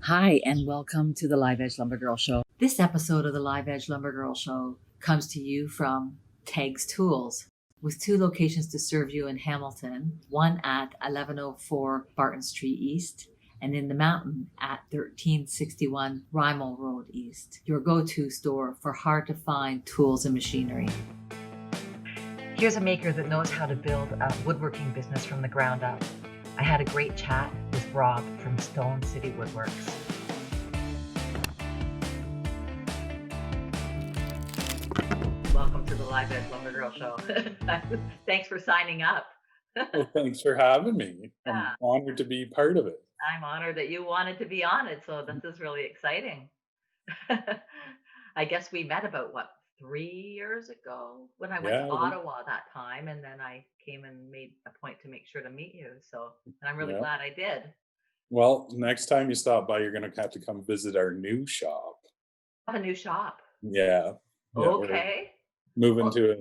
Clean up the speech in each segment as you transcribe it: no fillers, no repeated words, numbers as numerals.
Hi, and welcome to the Live Edge Lumber Girl Show. This episode of the Live Edge Lumber Girl Show comes to you from Tags Tools, with 2 locations to serve you in Hamilton, one at 1104 Barton Street East, and in the mountain at 1361 Rymel Road East, your go-to store for hard-to-find tools and machinery. Here's a maker that knows how to build a woodworking business from the ground up. I had a great chat with Rob from Stone City Woodworks. Welcome to the Live Edge Lumber Girl Show. Thanks for signing up. Well, thanks for having me. I'm honored to be part of it. I'm honored that you wanted to be on it, so this is really exciting. I guess we met about, 3 years ago when I went to Ottawa that time, and then I came and made a point to make sure to meet you. So, and I'm really glad I did. Well, next time you stop by, you're going to have to come visit our new shop. A new shop? Yeah. Okay. Moving to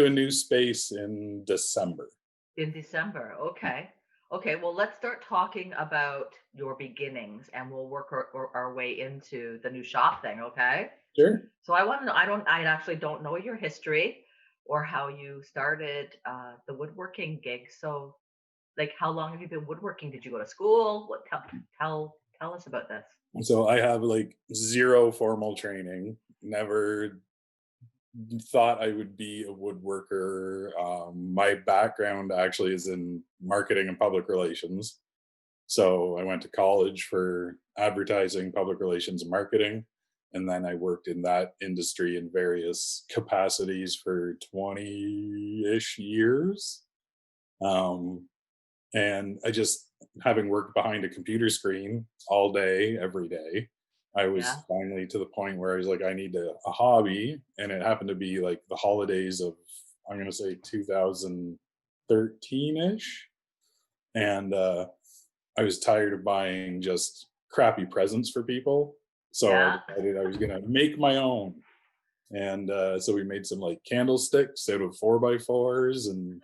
a new space in December. In December, okay. Okay, well, let's start talking about your beginnings, and we'll work our way into the new shop thing, okay? Sure. So I want to know, I actually don't know your history or how you started the woodworking gig. So, like, how long have you been woodworking? Did you go to school? What? Tell us about this. So I have like zero formal training. Never thought I would be a woodworker. My background actually is in marketing and public relations. So I went to college for advertising, public relations, and marketing. And then I worked in that industry in various capacities for 20-ish years. And I just, having worked behind a computer screen all day, every day, I was finally to the point where I was like, I need a hobby. And it happened to be like the holidays of, I'm going to say 2013-ish. And I was tired of buying just crappy presents for people. So I decided I was going to make my own. And so we made some like candlesticks out of 4x4s. And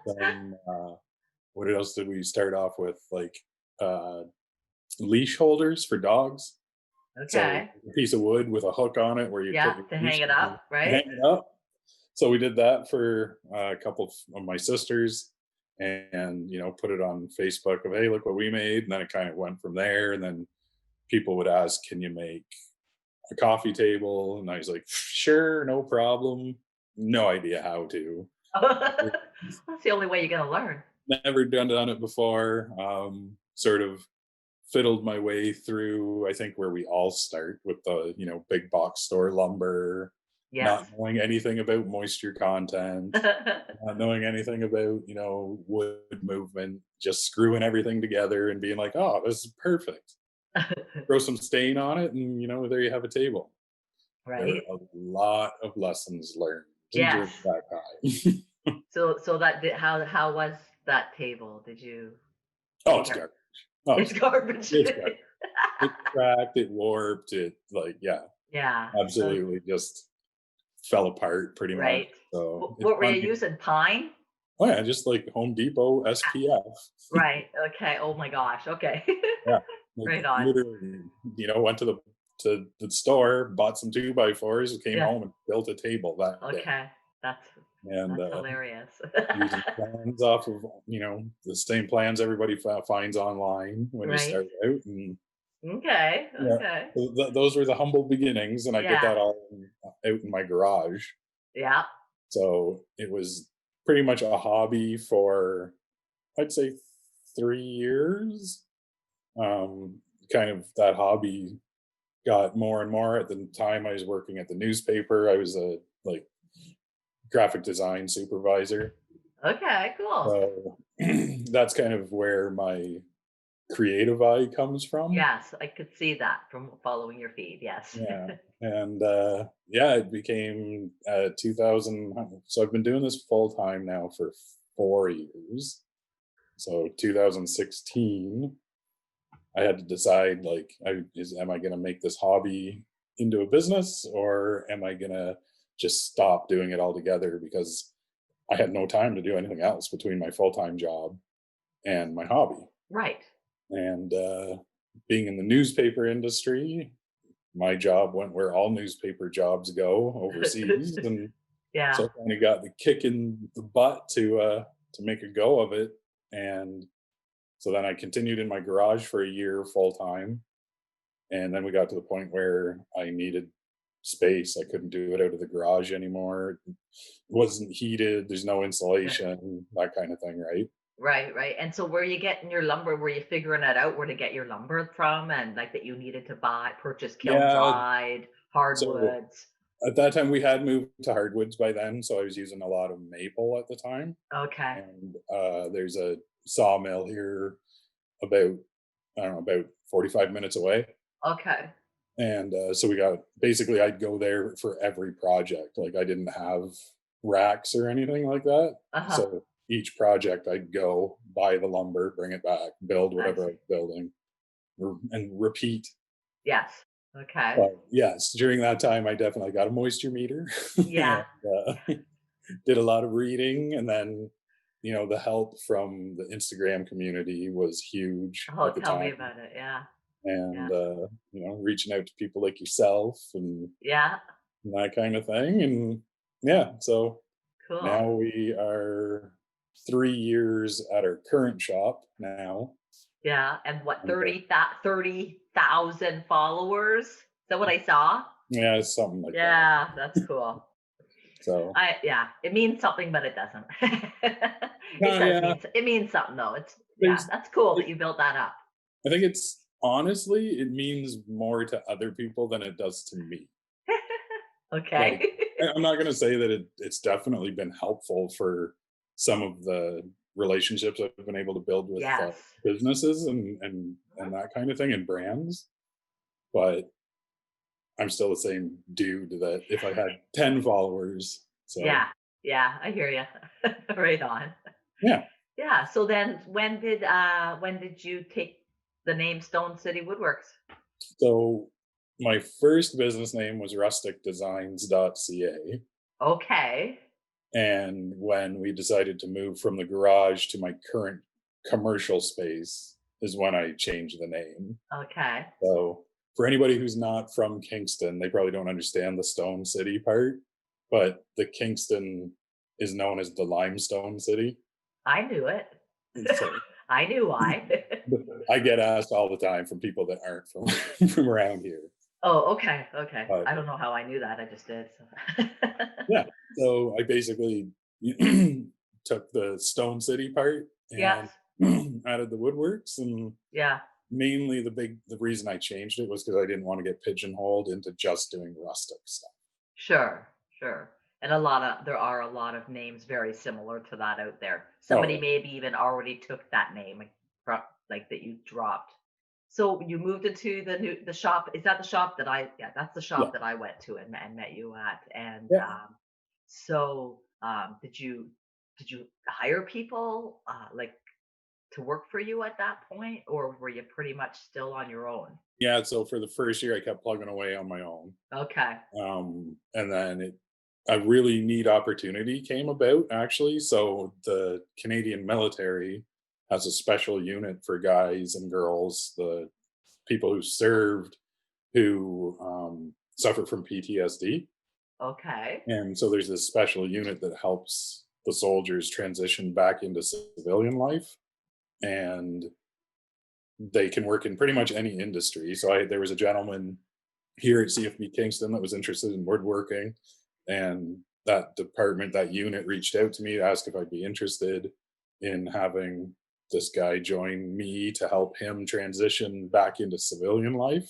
then what else did we start off with? Like leash holders for dogs. Okay. So a piece of wood with a hook on it where you put to hang it up, right? Hang it up. So we did that for a couple of my sisters, and put it on Facebook of, hey, look what we made. And then it kind of went from there. And then people would ask, can you make a coffee table? And I was like, sure, no problem. No idea how to. That's the only way you're going to learn. Never done it before. Sort of fiddled my way through, I think, where we all start with the, big box store lumber, not knowing anything about moisture content, not knowing anything about, wood movement, just screwing everything together and being like, oh, this is perfect. Throw some stain on it, and there you have a table. Right. A lot of lessons learned. Yes. That time. So how was that table? Did you? Oh, it's garbage. Oh, it's garbage. It's garbage. It cracked. It warped. It absolutely just fell apart pretty much. So what were you using? Pine? Oh yeah, just like Home Depot SPF. Right. Okay. Oh my gosh. Okay. Yeah. Right on. Literally, went to the store, bought some 2x4s, came home and built a table that day. Okay. That's hilarious. Using plans off of the same plans everybody finds online when you start out. And, okay. those were the humble beginnings, and I did that all out in my garage. Yeah. So it was pretty much a hobby for, I'd say, 3 years. Kind of that hobby got more and more. At the time I was working at the newspaper. I was a graphic design supervisor. Okay, cool. So that's kind of where my creative eye comes from. Yes, I could see that from following your feed. Yes. Yeah. And it became 2000. So I've been doing this full time now for 4 years. So 2016, I had to decide, like, am I going to make this hobby into a business, or am I going to just stop doing it altogether, because I had no time to do anything else between my full-time job and my hobby. Right. And being in the newspaper industry, my job went where all newspaper jobs go, overseas, and so Yeah. I kind of got the kick in the butt to make a go of it. And so then I continued in my garage for a year full time, and then we got to the point where I needed space. I couldn't do it out of the garage anymore. It wasn't heated. There's no insulation, that kind of thing, right? Right, right. And so where you getting your lumber? Were you figuring that out where to get your lumber from and like that you needed to purchase kiln Yeah. dried So hardwoods? at that time, we had moved to hardwoods by then, so I was using a lot of maple at the time. Okay. And there's a sawmill here about, I don't know, about 45 minutes away. Okay. And so we got, basically, I'd go there for every project. Like, I didn't have racks or anything like that. Uh-huh. So each project, I'd go buy the lumber, bring it back, build I whatever I see. was building, and repeat. Yes. Okay. But yes, during that time, I definitely got a moisture meter and Yeah. did a lot of reading. And then, the help from the Instagram community was huge Oh, at the tell me time. about it. Yeah. And, Yes. reaching out to people like yourself Yeah. and that kind of thing. And yeah, so Cool. now we are 3 years at our current shop now. Yeah. And what, And 30,000 followers? Is that what I saw? yeah, it's something like that. Yeah, that's cool. So, Yeah, it means something, but it doesn't. It no, does yeah, mean it means something though. Yeah, there's, that's cool that it, you built that up. I think it's honestly, it means more to other people than it does to me. Like, Okay. I'm not going to say that it's definitely been helpful for some of the relationships I've been able to build with Yes. businesses Mhm. and that kind of thing and brands, but I'm still the same dude that if I had 10 followers. So Yeah. Yeah, I hear you. Right on. yeah. Yeah, so then when did you take the name Stone City Woodworks? So my first business name was rusticdesigns.ca. Okay. And when we decided to move from the garage to my current commercial space is when I changed the name. Okay. So for anybody who's not from Kingston, they probably don't understand the Stone City part, but the Kingston is known as the Limestone City. I knew it. And so I knew why. I get asked all the time from people that aren't from from around here. Oh, okay, okay. But I don't know how I knew that, I just did, so yeah, so I basically took the Stone City part Yes, and added the woodworks, and yeah, mainly the reason I changed it was because I didn't want to get pigeonholed into just doing rustic stuff. sure, sure. And there are a lot of names very similar to that out there. Oh Somebody yeah, maybe even already took that name, like, like that you dropped. So you moved into the shop. Is that the shop that yeah, that's the yeah, shop that I went to and met you at. And yeah. so did you hire people like to work for you at that point, or were you pretty much still on your own? Yeah, so for the first year, I kept plugging away on my own, Okay. and then a really neat opportunity came about actually. So the Canadian military has a special unit for guys and girls, the people who served who suffer from PTSD. Okay. And so there's this special unit that helps the soldiers transition back into civilian life. And they can work in pretty much any industry. So there was a gentleman here at CFB Kingston that was interested in woodworking, and that department, that unit, reached out to me to ask if I'd be interested in having this guy join me to help him transition back into civilian life.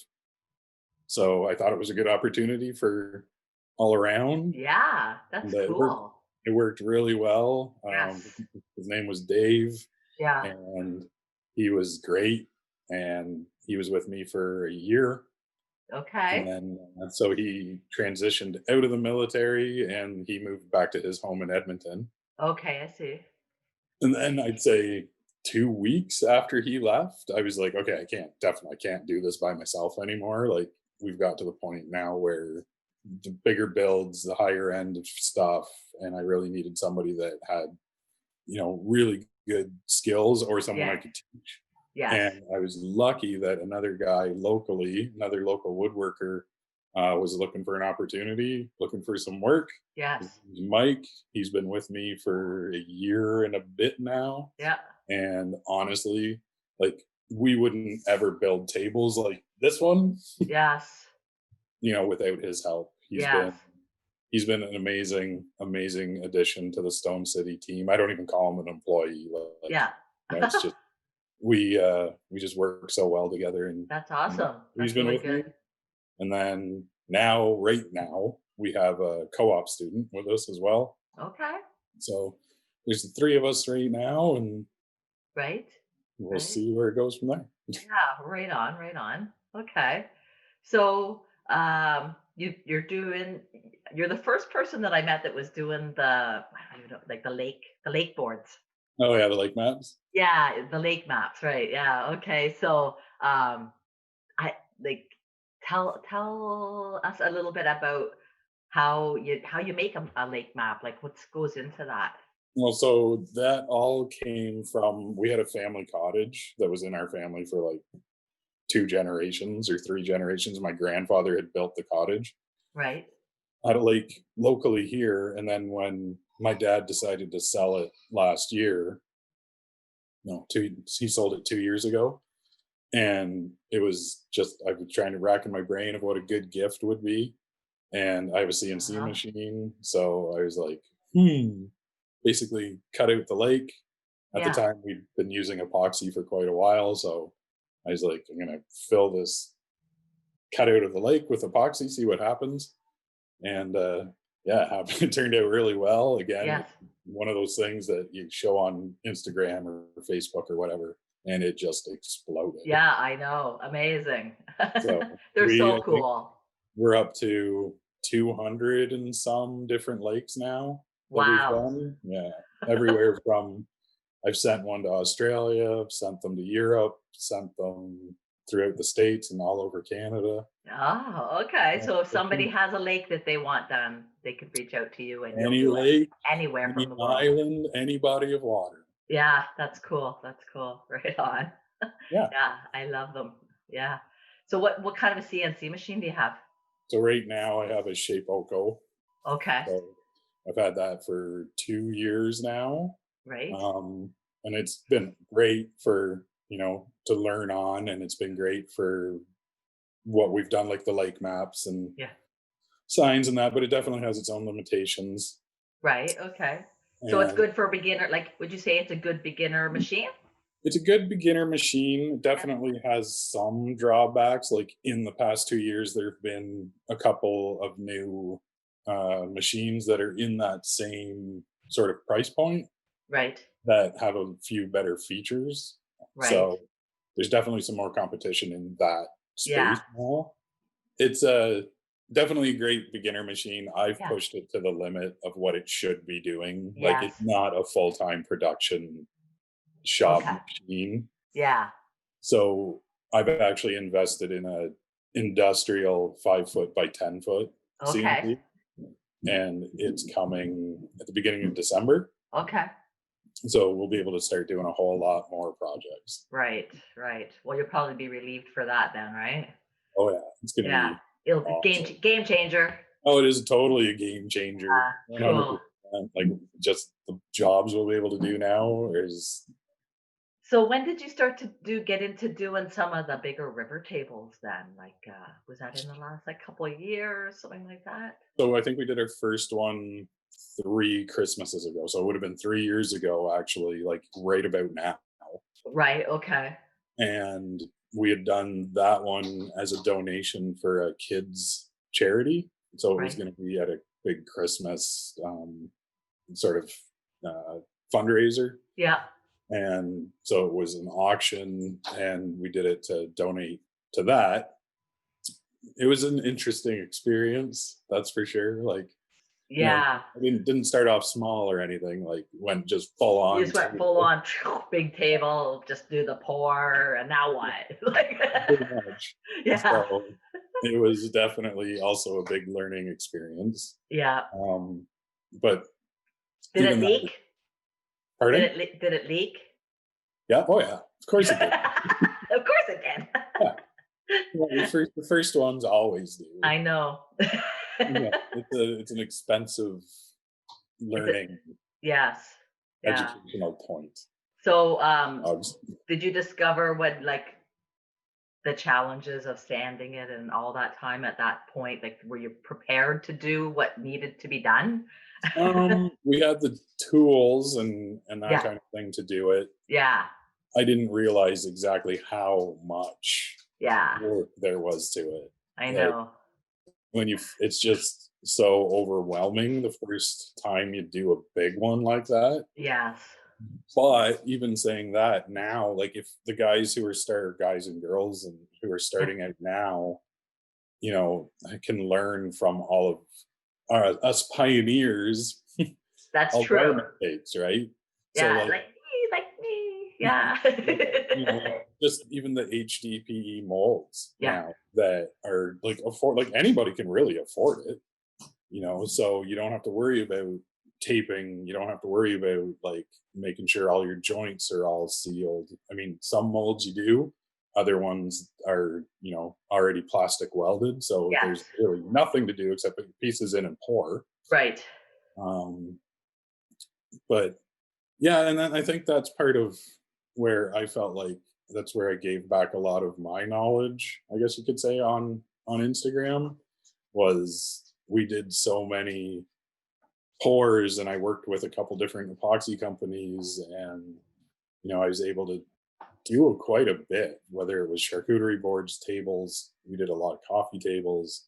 So I thought it was a good opportunity for all around. Yeah, And that's it worked. cool. It worked really well. Yes. His name was Dave, Yeah. and he was great. And he was with me for a year, and Okay. then so he transitioned out of the military and he moved back to his home in Edmonton. Okay, I see. And then I'd say 2 weeks after he left, I was like, okay, I can't do this by myself anymore. Like, we've got to the point now where the bigger builds, the higher end of stuff, and I really needed somebody that had, really good skills or someone Yeah. I could teach. Yes. And I was lucky that another guy locally, another local woodworker, was looking for an opportunity, looking for some work. His Yes. name's Mike. He's been with me for a year and a bit now. Yeah. And honestly, like, we wouldn't ever build tables like this one, Yes. without his help. Yes. He's been an amazing addition to the Stone City team. I don't even call him an employee. Like, Yeah. it's just we just work so well together, and That's yeah, awesome. he's That's been really with me. good. And then now, right now, we have a co-op student with us as well. Okay. So there's the three of us right now, and Right. we'll Right. see where it goes from there. Yeah. Right on. Right on. Okay. So, you're the first person that I met that was doing I don't even know, like the lake boards. Oh yeah, the lake maps. Yeah, the lake maps, right? Yeah. Okay. So, I like tell us a little bit about how you make a lake map. Like what goes into that? Well, so that all came from, we had a family cottage that was in our family for like two generations or three generations. My grandfather had built the cottage Right. at a lake locally here, and then when my dad decided to sell it last year, no, he sold it 2 years ago, and it was just, I was trying to rack in my brain of what a good gift would be, and I have a CNC Uh-huh. machine, so I was like, basically cut out the lake. At the Yeah. time, we'd been using epoxy for quite a while, so I was like, I'm gonna fill this cutout of the lake with epoxy, see what happens. And yeah, it turned out really well. Again, Yes. it's one of those things that you show on Instagram or Facebook or whatever, and it just exploded. Yeah, I know. Amazing. So They're I so think cool. we're up to 200 and some different lakes now that we've Wow. done. Yeah, everywhere from, I've sent one to Australia, I've sent them to Europe, sent them throughout the States and all over Canada. Oh, okay. Yeah, So if it's somebody been has a lake that they want done, they could reach out to you and you'll any do it lake, anywhere from any the world. island, any body of water. Yeah, that's cool. That's cool. Right on. Yeah. Yeah, I love them. Yeah. So what kind of a CNC machine do you have? So right now I have a Shape Oko. Okay. So I've had that for 2 years now. Right. Um, and it's been great for, to learn on, and it's been great for what we've done, like the lake maps and Yeah. signs and that, but it definitely has its own limitations. Right. Okay. So it's And good for a beginner. Like, would you say it's a good beginner machine? it's a good beginner machine. It Yeah. definitely has some drawbacks. Like in the past 2 years, there have been a couple of new machines that are in that same sort of price point Right. that have a few better features. Right. So there's definitely some more competition in that Yeah. space now. It's a definitely a great beginner machine. I've Yeah. pushed it to the limit of what it should be doing. Like, it's Yes. not a full-time production shop Okay. machine. Yeah. So I've actually invested in a industrial 5 foot by 10 foot Okay. CNC, and it's coming at the beginning of December. Okay. So we'll be able to start doing a whole lot more projects. Right. Right. Well, you'll probably be relieved for that then, right? Oh yeah, it's going to Yeah. be It'll be game awesome. game changer. Oh, it is totally a game changer. Cool. 100%. Like, just the jobs we'll be able to do now is, So when did you start to get into doing some of the bigger river tables then? Like, was that in the last like couple of years, something like that? so I think we did our first one 3 Christmases ago. So it would have been 3 years ago, actually, like right about now. Right. Okay. And we had done that one as a donation for a kids charity. So it was Right. going to be at a big Christmas sort of fundraiser. Yeah. And so it was an auction, and we did it to donate to that. It was an interesting experience, that's for sure. Like, Yeah. I didn't start off small or anything. Like, went just full You on just went full table, on big table, just do the pour, and now what? Like, pretty much. yeah. So it was definitely also a big learning experience. Yeah. Um, but Did it even that, leak? pardon? Did it leak? Yeah. Oh yeah. Of course it did. Of course it did. Yeah. Well, the first ones always do. I know. Yeah, it's an expensive Is it? learning Yes. Yeah. educational point. So, Obviously. did you discover what like the challenges of sanding it and all that time at that point? Like, were you prepared to do what needed to be done? We had the tools and that Yeah. kind of thing to do it. Yeah. I didn't realize exactly how much Yeah. work there was to it. I Like know. when it's just so overwhelming the first time you do a big one like that. Yes. But even saying that now, like if the guys who are guys and girls and who are Yeah. starting out now, I can learn from all of us pioneers, That's all of our true. mistakes, right? So Yeah. like, Like me. Yeah. just even the HDPE molds Yeah. now that are like anybody can really afford it, so you don't have to worry about taping, you don't have to worry about like making sure all your joints are all sealed. I mean, some molds you do, other ones are already plastic welded, so Yes. there's really nothing to do except put your pieces in and pour. Right. um but yeah, and then I think that's part of where I felt like that's where I gave back a lot of my knowledge, I guess you could say, on Instagram. Was we did so many pours, and I worked with a couple different epoxy companies, and I was able to do quite a bit, whether it was charcuterie boards, tables. We did a lot of coffee tables,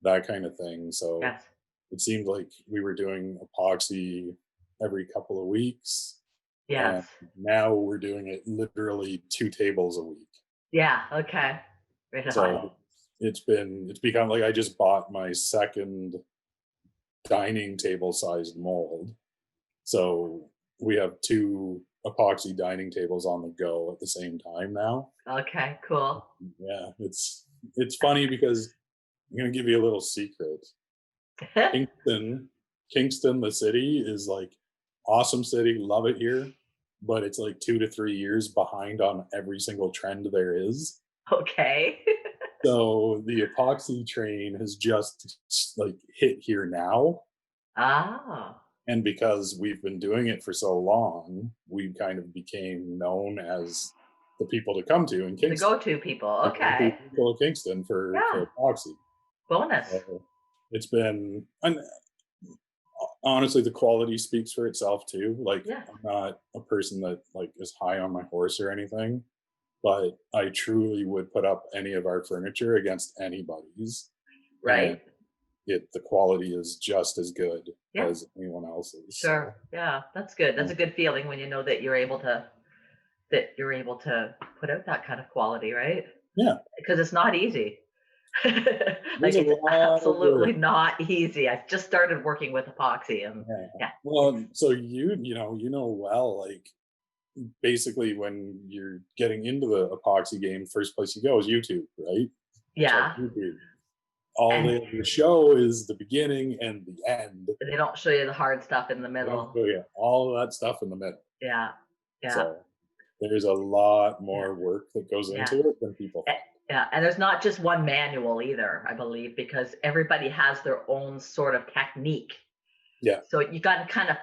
that kind of thing. So Yes. it seemed like we were doing epoxy every couple of weeks, and Yes. now we're doing it literally 2 tables a week. Yeah. Okay. Right on. So it's become like I just bought my second dining table sized mold. So we have 2 epoxy dining tables on the go at the same time now. Okay. Cool. Yeah, it's funny because I'm gonna give you a little secret. Kingston, the city, is like awesome city, love it here, but it's like 2 to 3 years behind on every single trend there is. Okay. So the epoxy train has just like hit here now. Oh. And because we've been doing it for so long, we kind of became known as the people to come to in The Kingston. go-to people. The Okay. people of Kingston for Yeah. epoxy. Bonus. So it's been, and honestly, the quality speaks for itself too. Like Yeah. I'm not a person that like is high on my horse or anything, but I truly would put up any of our furniture against anybody's. And Right. the quality is just as good Yeah. as anyone else's. Sure. Yeah. That's good. That's So, a good feeling when you know that you're able to put out that kind of quality, right? yeah, Because it's not easy. there's Like a it's lot of absolutely work. not easy. I just started working with epoxy and Yeah. yeah. Well, so well, like basically when you're getting into the epoxy game, first place you go is YouTube, right? Check Yeah. YouTube. All And they ever show is the beginning and the end. they don't show you the hard stuff in the They don't middle. show you all of that stuff in the middle. Yeah. Yeah. So there's a lot Yeah. more work that goes Yeah. into it than people Eh, think. Yeah, and there's not just one manual either, I believe, because everybody has their own sort of technique. Yeah. So you got to kind of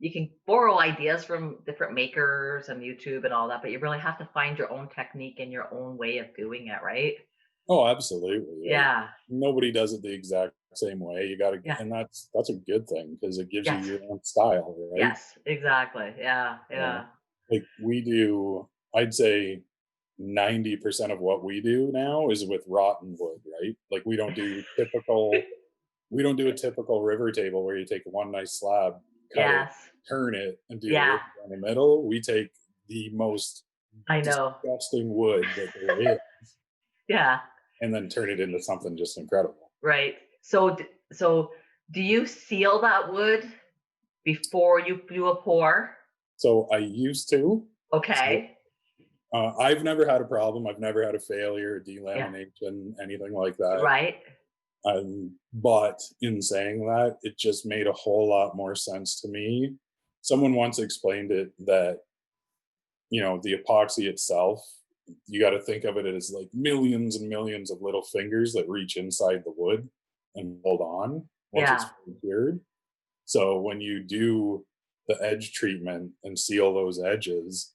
you can borrow ideas from different makers and YouTube and all that, but you really have to find your own technique and your own way of doing it, right? Oh, absolutely. Like, Yeah. nobody does it the exact same way. You got to, Yeah. and that's a good thing because it gives you Yes. your own style, right? Yes, exactly. Yeah. Yeah. Like we do, I'd say 90% of what we do now is with rotten wood, right? Like we don't do a typical river table where you take one nice slab, cut it, Yes. turn it, and do a Yeah. river down the middle. We take the most I know. disgusting wood that there is Yeah. and then turn it into something just incredible. Right. So do you seal that wood before you do a pour? So I used to. Okay. I've never had a problem. I've never had a failure, Yeah. delamination, anything like that. Right. But in saying that, it just made a whole lot more sense to me. Someone once explained it that the epoxy itself, you got to think of it as like millions and millions of little fingers that reach inside the wood and hold on once it's Yeah. fully cured. So when you do the edge treatment and seal those edges,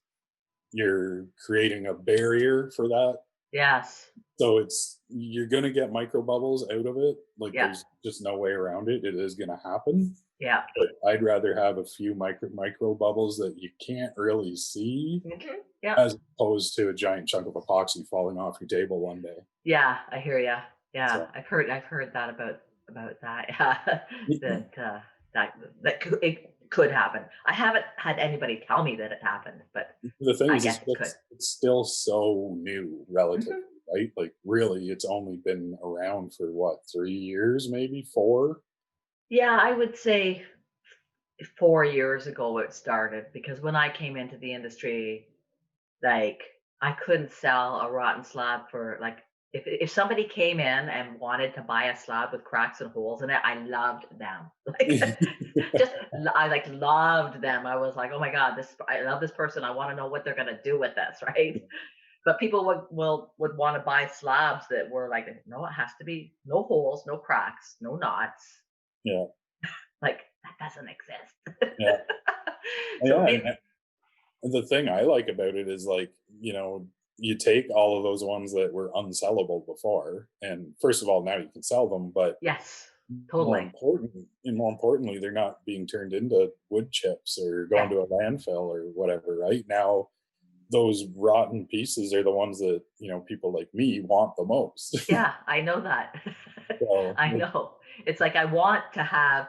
you're creating a barrier for that. Yes. So you're going to get micro bubbles out of it. Like Yeah. there's just no way around it. It is going to happen. Yeah. But I'd rather have a few micro bubbles that you can't really see, Yeah. as opposed to a giant chunk of epoxy falling off your table one day. Yeah, I hear you. Yeah, So I've heard that about that. Yeah, it could happen. I haven't had anybody tell me that it happened, but the thing I is, guess it could. it's still so new relatively, Mhm. right? Like really, it's only been around for what, 3 years, maybe 4? Yeah, I would say 4 years ago it started because when I came into the industry, like I couldn't sell a rotten slab for like if somebody came in and wanted to buy a slab with cracks and holes in it, I loved them. Like I like loved them. I was like, oh my God, I love this person. I want to know what they're gonna do with this, right? But people would want to buy slabs that were like, no, it has to be no holes, no cracks, no knots. Yeah. Like that doesn't exist. Yeah. So Yeah. maybe And the thing I like about it is like, you take all of those ones that were unsellable before, and first of all, now you can sell them, but yes, more totally. importantly, they're not being turned into wood chips or going Yeah. to a landfill or whatever. Right now, those rotten pieces are the ones that people like me want the most. Yeah, I know that. So I know. It's like I want to have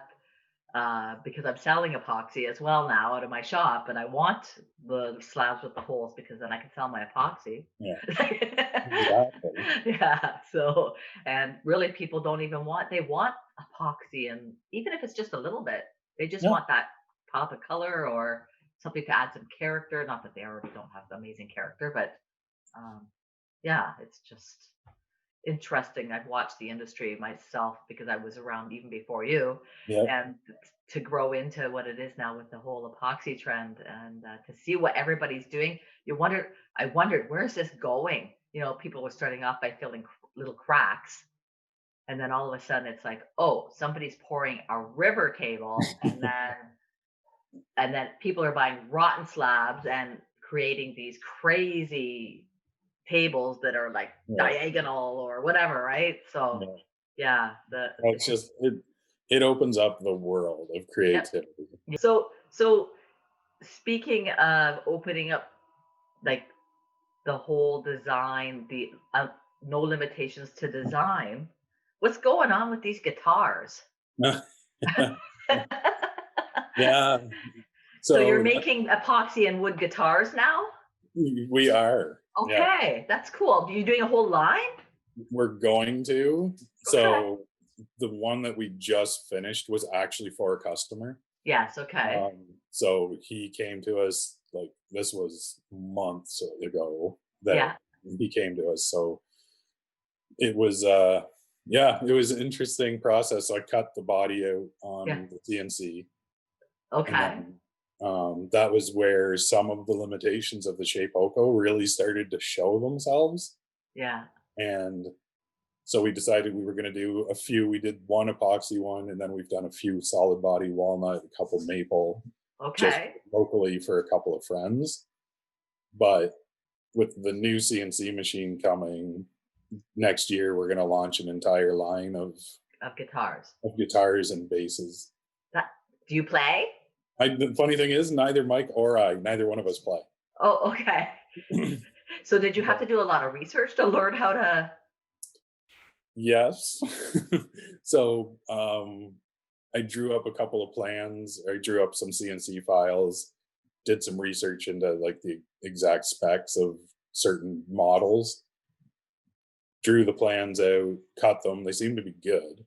because I'm selling epoxy as well now out of my shop, and I want the slabs with the holes because then I can sell my epoxy. yeah, exactly. Yeah. So, and really, people don't even they want epoxy, and even if it's just a little bit, they just Yeah, want that pop of color or something to add some character. Not that they already don't have the amazing character, but um, yeah, it's just interesting. I've watched the industry myself because I was around even before you, yeah, and to grow into what it is now with the whole epoxy trend and to see what everybody's doing. I wondered, where's this going? People were starting off by filling little cracks. And then all of a sudden it's like, oh, somebody's pouring a river table, and then people are buying rotten slabs and creating these crazy tables that are like yeah, diagonal or whatever, right? So yeah. yeah, Well, it's just it opens up the world of yep. creativity. So speaking of opening up like the whole design, the no limitations to design, what's going on with these guitars? Yeah. So you're So making epoxy and wood guitars now? we are. Yeah, Okay, that's cool. Are you doing a whole line? we're going to. Okay. So the one that we just finished was actually for a customer. Yes, okay. So he came to us, like, this was months ago that Yeah, he came to us. So it was it was an interesting process. So I cut the body out yeah. on the CNC, and Okay. then that was where some of the limitations of the Shape Oko really started to show themselves. Yeah. And so we decided we were going to do a few. We did one epoxy one, and then we've done a few solid body walnut, a couple maple, just Okay. locally for a couple of friends. But with the new CNC machine coming next year, we're going to launch an entire line Of guitars. of guitars and basses. That, do you play? The funny thing is, neither neither one of us play. Oh, okay. So did you have to do a lot of research to learn how to? Yes. So I drew up a couple of plans. I drew up some CNC files, did some research into like the exact specs of certain models, drew the plans out, cut them. They seem to be good.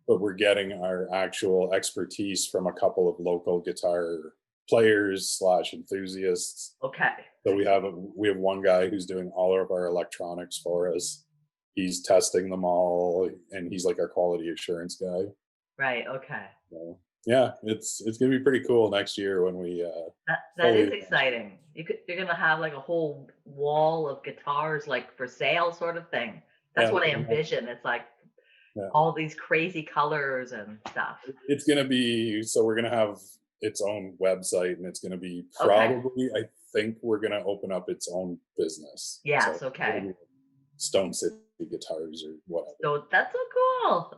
But we're getting our actual expertise from a couple of local guitar players / enthusiasts. Okay. So we have one guy who's doing all of our electronics for us. He's testing them all, and he's like our quality assurance guy. Right. Okay. So yeah, it's gonna be pretty cool next year when we That fully is exciting. You're gonna have like a whole wall of guitars, like for sale, sort of thing. That's yeah, what I envision. It's like yeah. all these crazy colors and stuff. It's gonna be, so we're gonna have its own website, and it's gonna be Okay. probably, I think we're gonna open up its own business. Yes. So it'll Okay. be Stone City Guitars or whatever. So that's so cool.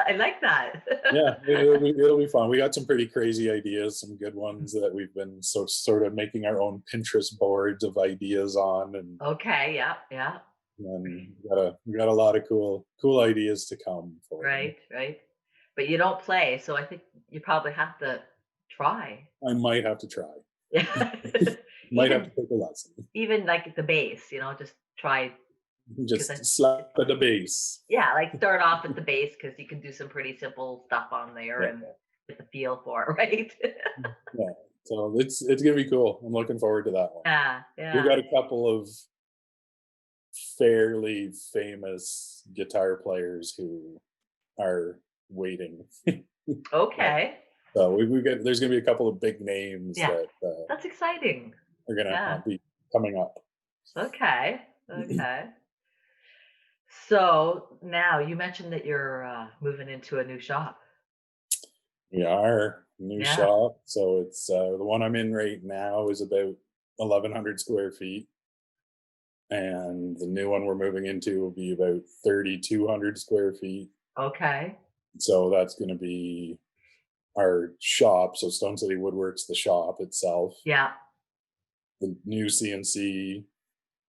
I like that. Yeah, it'll be fun. We got some pretty crazy ideas, some good ones that we've been sort of making our own Pinterest boards of ideas on, and Okay. Yeah. Yeah. we got a lot of cool ideas to come for them. Right. Right. But you don't play, so I think you probably have to try. I might have to try. Yeah. Might have even to take a lesson. even like the bass, just try because Just slap at the base. yeah, like start off at the base because you can do some pretty simple stuff on there Yeah, and get the feel for it, right? yeah. So it's gonna be cool. I'm looking forward to that one. Yeah, We yeah. got a couple of fairly famous guitar players who are waiting. Right. Okay. So we got, there's gonna be a couple of big names Yeah, that that's exciting. are gonna Yeah. be coming up. Okay. Okay. So now you mentioned that you're moving into a new shop. We are new Yeah. shop, so it's the one I'm in right now is about 1,100 square feet, and the new one we're moving into will be about 3,200 square feet. Okay. So that's going to be our shop. So Stone City Woodworks, the shop itself, Yeah. the new CNC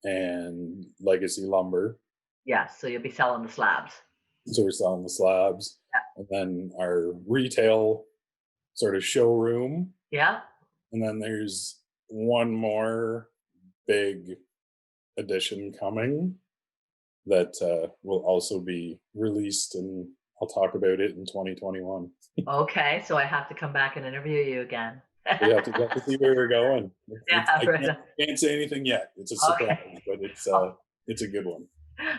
and legacy lumber. Yes. So you'll be selling the slabs. So we're selling the slabs, Yeah. and then our retail sort of showroom. Yeah. And then there's one more big addition coming that will also be released, and I'll talk about it in 2021. Okay. So I have to come back and interview you again. We have to see where we're going. Yeah. I Right. can't say anything yet. It's a surprise, Okay. but it's a good one.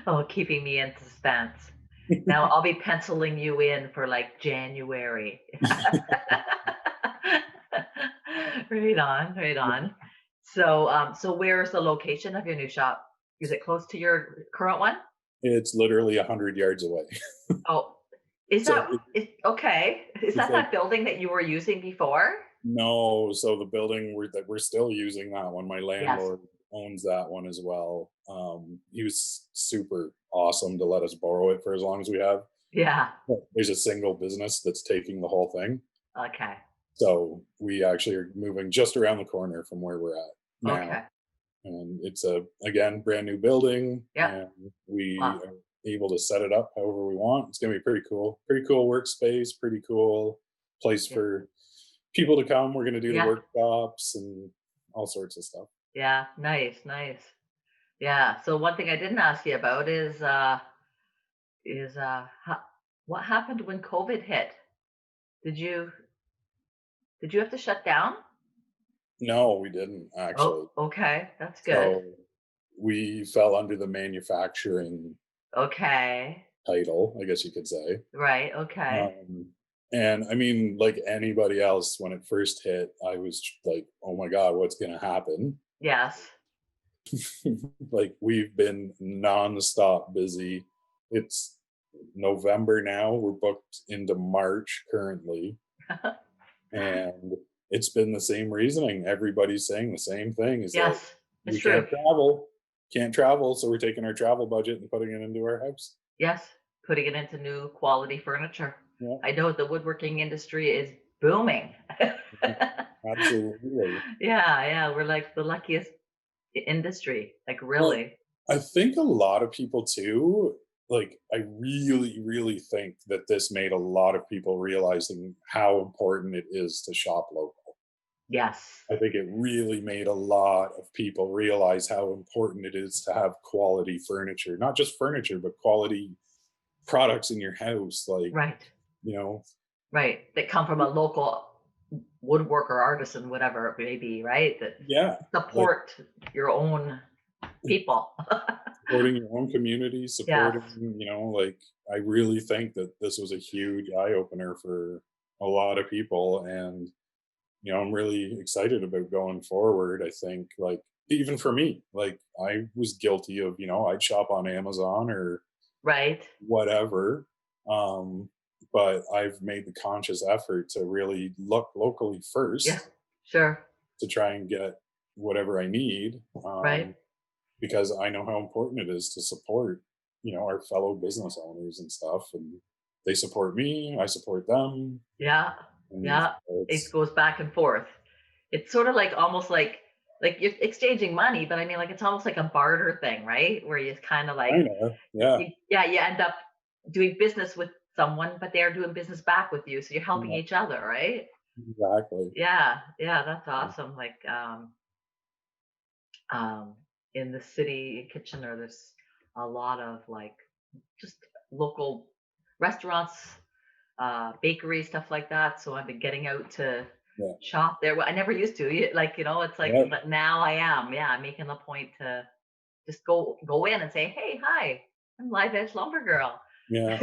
Oh, keeping me in suspense. Now I'll be penciling you in for like January. Right on, right on. So where's the location of your new shop? Is it close to your current one? It's literally 100 yards away. Oh, is So that is okay? Is it's that like, that building that you were using before? no, so the building we're still using that one. My Yes. landlord owns that one as well. He was super awesome to let us borrow it for as long as we have. Yeah. There's a single business that's taking the whole thing. Okay. So we actually are moving just around the corner from where we're at now. Okay. And it's again, brand new building. Yep. And we Wow. are able to set it up however we want. It's going to be pretty cool. Pretty cool workspace, pretty cool place Yeah. for people to come. We're going to do the Yeah. workshops and all sorts of stuff. Yeah. Nice. Nice. Yeah. So one thing I didn't ask you about is what happened when COVID hit? Did you did you have to shut down? No, we didn't actually. Oh, okay. That's good. So we fell under the manufacturing Okay. title, I guess you could say. Right. Okay. And I mean, like anybody else, when it first hit, I was like, oh my God, what's going to happen? Yes. Like, we've been nonstop busy. It's November now. We're booked into March currently. And it's been the same reasoning. Everybody's saying the same thing is that Yes. It's we true. can't travel. So we're taking our travel budget and putting it into our house. Yes. Putting it into new quality furniture. Yeah, I know the woodworking industry is booming. absolutely. Yeah. Yeah. We're like the luckiest industry. Like Well, really. I think a lot of people too, like, I really, really think that this made a lot of people realizing how important it is to shop local. Yes. I think it really made a lot of people realize how important it is to have quality furniture, not just furniture, but quality products in your house. Like, Right. you know, Right. That come from a local woodworker, artisan, whatever it may be, right? That yeah, like support your own people. supporting your own community, Yes. supporting, like, I really think that this was a huge eye opener for a lot of people. And I'm really excited about going forward. I think, like, even for me, like, I was guilty of, I'd shop on Amazon or Right. whatever. Um, but I've made the conscious effort to really look locally Yeah. first Sure. to try and get whatever I need, Right. because I know how important it is to support, our fellow business owners and stuff. And they support me, I support them. Yeah. And Yeah. It it's goes back and forth. It's sort of like almost like you're exchanging money, but I mean, like it's almost like a barter thing, right? Where you kind of like kind of, yeah, you end up doing business with someone, but they're doing business back with you, so you're helping yeah, each other, right? exactly. Yeah, yeah, that's awesome. Like um in the city in Kitchener, there's a lot of like just local restaurants, bakeries, stuff like that. So I've been getting out to Yeah, shop there. Well, I never used to. Like, it's like, yeah, but now I am. Yeah, I'm making a point to just go in and say, hey, hi, I'm Live Edge Lumber Girl. yeah.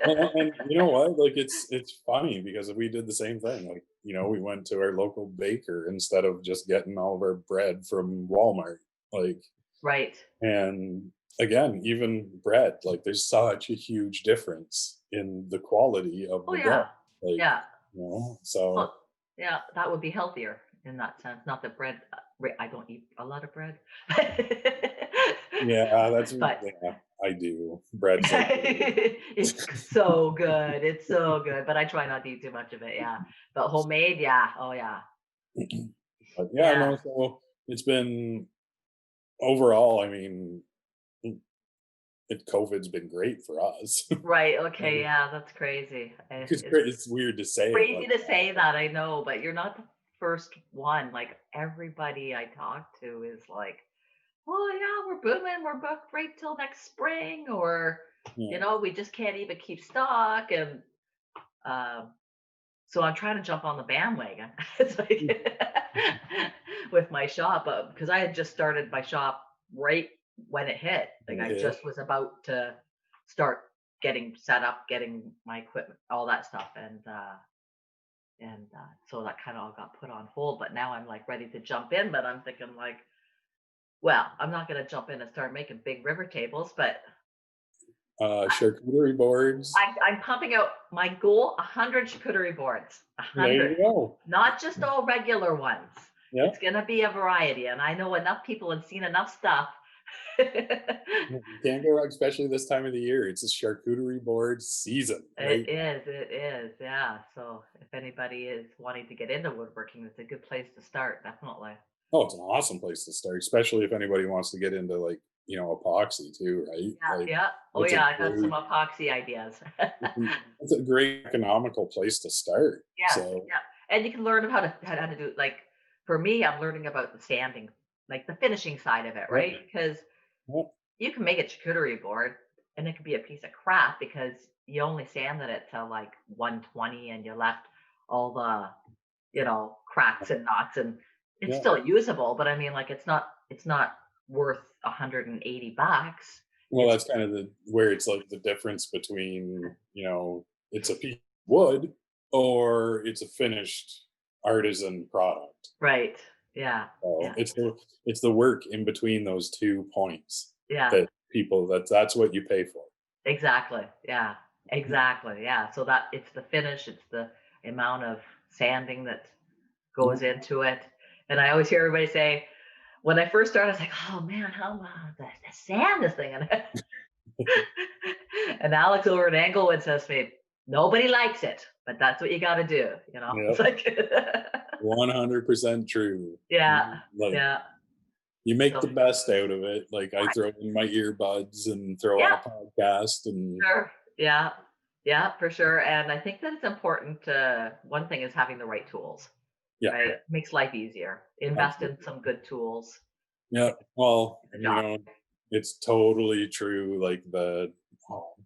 And you know what? Like, it's funny because we did the same thing. Like, we went to our local baker instead of just getting all of our bread from Walmart. Like, Right. and again, even bread, like, there's such a huge difference in the quality of Oh the bread. yeah. Like, Yeah. so Well, yeah, that would be healthier in that sense. Not that bread. I don't eat a lot of bread, yeah, but yeah, I do. Bread's like, it's so good. It's so good. But I try not to eat too much of it. Yeah. But homemade, yeah. Oh yeah. but yeah, Yeah. no. So it's been overall. I mean, COVID's been great for us. Right. Okay. Yeah. That's crazy. It's It's great. It's weird to say it crazy like to that. say that. I know, but you're not the first one. Like everybody I talk to is like, "Oh yeah, we're booming. We're booked right till next spring," or Yeah, we just can't even keep stock. And um, so I'm trying to jump on the bandwagon. It's like with my shop, because I had just started my shop right when it hit. Like I yeah, just was about to start getting set up, getting my equipment, all that stuff, and so that kind of all got put on hold. But now I'm like ready to jump in. But I'm thinking like, well, I'm not going to jump in and start making big river tables, but charcuterie boards. I'm pumping out my goal: 100 charcuterie boards, There 100, you go. not just all regular ones. Yeah, It's going to be a variety, and I know enough people and seen enough stuff. you can't go wrong, especially this time of the year. It's a charcuterie board season, right? It is, yeah. So if anybody is wanting to get into woodworking, it's a good place to start, definitely. Oh, it's an awesome place to start, especially if anybody wants to get into, like, epoxy too, right? Yeah, Like, yeah. Oh it's a yeah, I got some great, epoxy ideas. it's a great economical place to start. Yes, So, yeah, and you can learn how to do, like, for me, I'm learning about the sanding, like the finishing side of it, yep, right? Because yep, you can make a charcuterie board and it could be a piece of crap because you only sanded it to like 120 and you left all the, cracks and knots, and it's yeah. still usable, but I mean, like, it's not worth $180. Well, It's that's kind of where it's like the difference between, it's a piece of wood or it's a finished artisan product. right. Yeah. So Yeah. it's the work in between those 2 points Yeah. that that's what you pay for. Exactly. Yeah. Exactly. Yeah. So that it's the finish, it's the amount of sanding that Yeah. goes into it. And I always hear everybody say, when I first started, I was like, oh man, how the sand this thing. And Alex over at Englewood says to me, nobody likes it, but that's what you got to do. It's Yep. like, 100% true. yeah. Like, Yeah. you make So, the best out of it. Like, I throw in my earbuds and throw on yeah, a podcast and sure. Yeah. Yeah, for sure. And I think that it's important to, one thing is having the right tools, yeah, right? Makes life easier. Invest in absolutely. some good tools. Yeah. Well, The job. it's totally true. Like,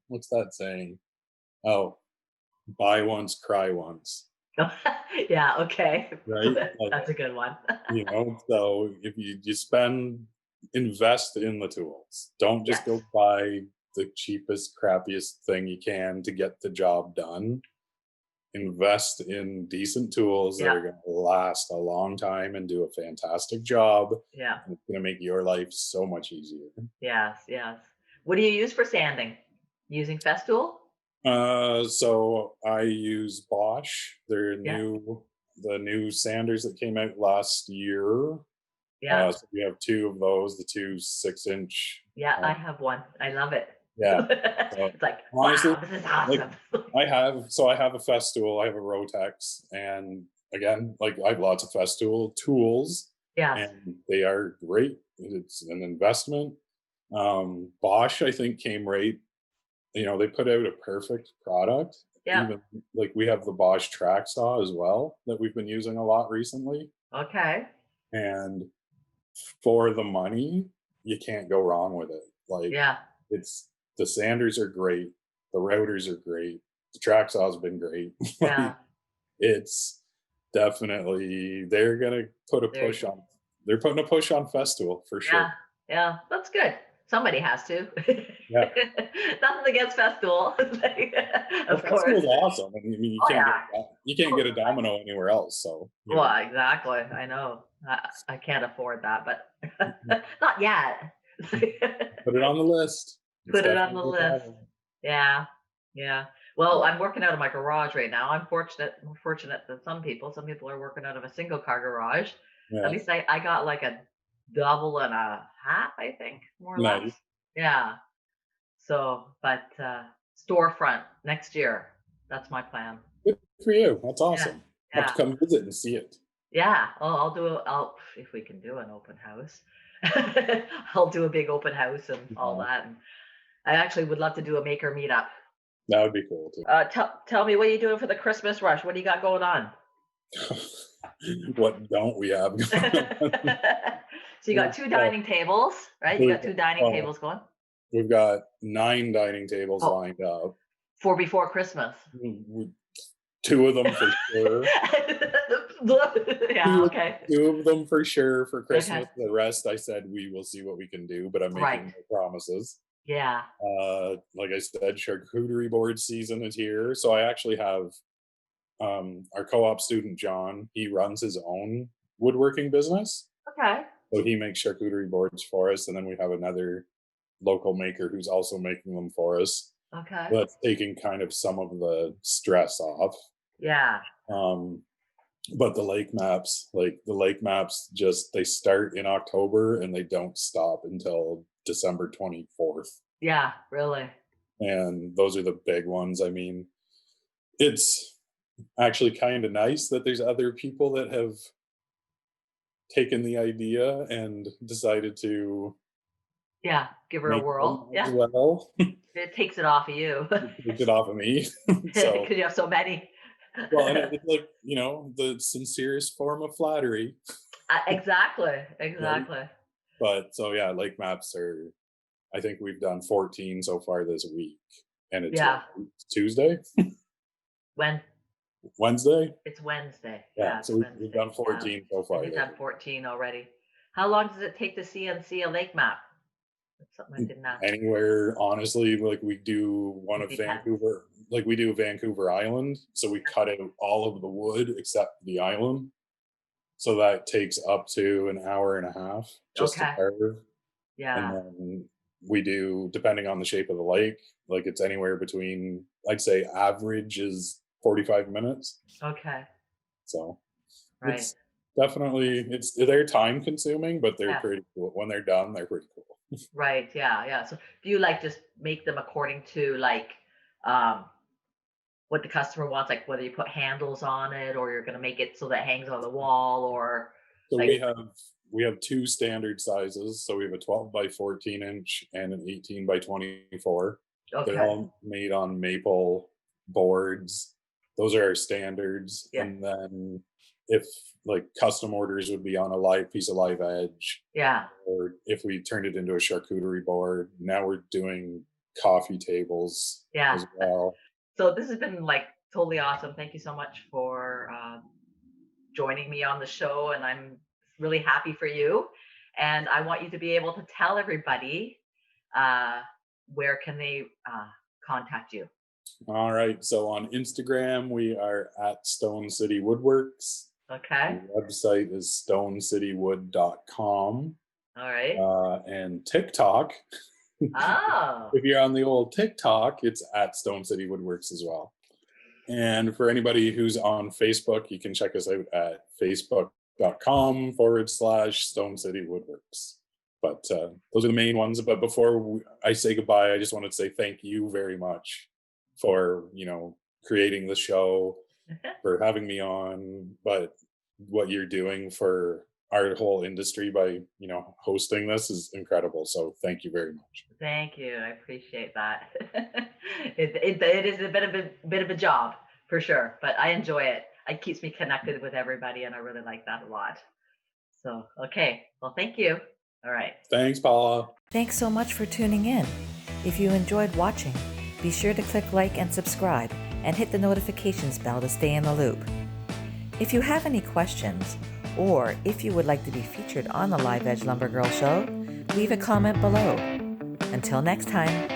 what's that saying? Oh, buy once, cry once. Yeah, okay. Right? Like, That's a good one. so if you invest in the tools. Don't just Yes. go buy the cheapest, crappiest thing you can to get the job done. invest in decent tools that Yeah. are going to last a long time and do a fantastic job. Yeah. And it's going to make your life so much easier. Yes. Yes. What do you use for sanding? Using Festool? So I use Bosch. Yeah. The new sanders that came out last year. Yeah. So we have two of those, the two 6-inch. Yeah. I have one. I love it. Yeah. So It's like, honestly, wow, this is like awesome. I have a Festool, I have a Rotex, and again, like I have lots of Festool tools, Yes. and they are great. It's an investment. Bosch, I think, came right. They put out a perfect product. Yeah. Even like we have the Bosch track saw as well that we've been using a lot recently, Okay. and for the money, you can't go wrong with it. Like Yeah. it's the sanders are great, the routers are great, the track saw's been great. Yeah. Like it's definitely There you go. they're putting a push on Festool for Yeah. sure. Yeah. That's good. Somebody has to. Yeah. Nothing against Festool. Well, Of course. Festool's awesome. I mean, Oh yeah. you can't get a domino anywhere else. So Well, exactly. I know. I can't afford that, but not yet. put it on the list. It's Put it on the definitely a list. problem. Yeah. Yeah. Well, I'm working out of my garage right now. I'm more fortunate than some people. Some people are working out of a single car garage. At Yeah. least I got like a double and a half, I think, more or less. Nice. Yeah. So, but storefront next year. That's my plan. Good for you. That's Yeah. awesome. Have to Yeah. come visit and see it. Yeah. I'll if we can do an open house. I'll do a big open house and all Yeah, that. And I actually would love to do a maker meetup. that would be cool too. Tell me what are you doing for the Christmas rush? What do you got going on? What don't we have going on? So you got two Uh, dining tables, right? You we've got two dining oh, tables going. we've got 9 dining tables Oh, lined up. for before Christmas. We- Two of them for sure. Yeah. Two, Okay. two of them for sure for Okay. Christmas. The rest, I said we will see what we can do, but I'm Right. making no promises. Yeah. Like I said, charcuterie board season is here, so I actually have our co-op student John. He runs his own woodworking business, Okay. so he makes charcuterie boards for us, and then we have another local maker who's also making them for us. Okay. So that's taking kind of some of the stress off. Yeah. Um, but the lake maps, just they start in October and they don't stop until December 24th. Yeah. Really. And those are the big ones. I mean, it's actually kind of nice that there's other people that have taken the idea and decided to Yeah. Give her a make them whirl. as Yeah. well. It takes it off of you Takes it off of me. So, because you have so many. well, and it's like, the sincerest form of flattery. Exactly. Right? Exactly. But so, yeah, lake maps are, I think we've done 14 so far this week. And it's Yeah. Tuesday, When Wednesday. it's Wednesday. Yeah. Yeah. It's So we've Wednesday. done Yeah. 14 so And far. you've this done 14 already. How long does it take to CNC a lake map? That's something I week. didn't ask. Anywhere, honestly, like we do one It of depends. Vancouver, like we do Vancouver Island. So we cut out all of the wood except the island. So that takes up to an hour and a half just to Okay. carve. And Yeah. then we do, depending on the shape of the lake, like it's anywhere between, I'd say average is 45 minutes. Okay. So Right. it's definitely, they're time consuming, but they're Yeah. pretty cool. When they're done, they're pretty cool. Right. Yeah. Yeah. So do you like just make them according to like um what the customer wants, like whether you put handles on it or you're gonna make it so that it hangs on the wall or So like we have two standard sizes. So we have a 12 by 14 inch and an 18 by 24. They're okay. all made on maple boards. Those are our standards. Yeah. And then if like custom orders would be on a live piece of live edge, Yeah. or if we turned it into a charcuterie board, now we're doing coffee tables Yeah. as well. So this has been like totally awesome. Thank you so much for joining me on the show, and I'm really happy for you. And I want you to be able to tell everybody uh, where can they contact you. All right. So on Instagram, we are at Stone City Woodworks. Okay. The website is stonecitywood.com. All right. And TikTok, Oh. if you're on the old TikTok, it's at Stone City Woodworks as well. And for anybody who's on Facebook, you can check us out at facebook.com/Stone City Woodworks. But those are the main ones. But before I say goodbye, I just wanted to say thank you very much for, creating the show, for having me on, but what you're doing for our whole industry by, hosting this is incredible. So thank you very much. Thank you. I appreciate that. It is a bit of a job for sure, but I enjoy it. It keeps me connected with everybody, and I really like that a lot. So, okay. Well, thank you. All right. Thanks, Paula. Thanks so much for tuning in. If you enjoyed watching, be sure to click like and subscribe and hit the notifications bell to stay in the loop. If you have any questions, or if you would like to be featured on the Live Edge Lumber Girl Show, leave a comment below. Until next time.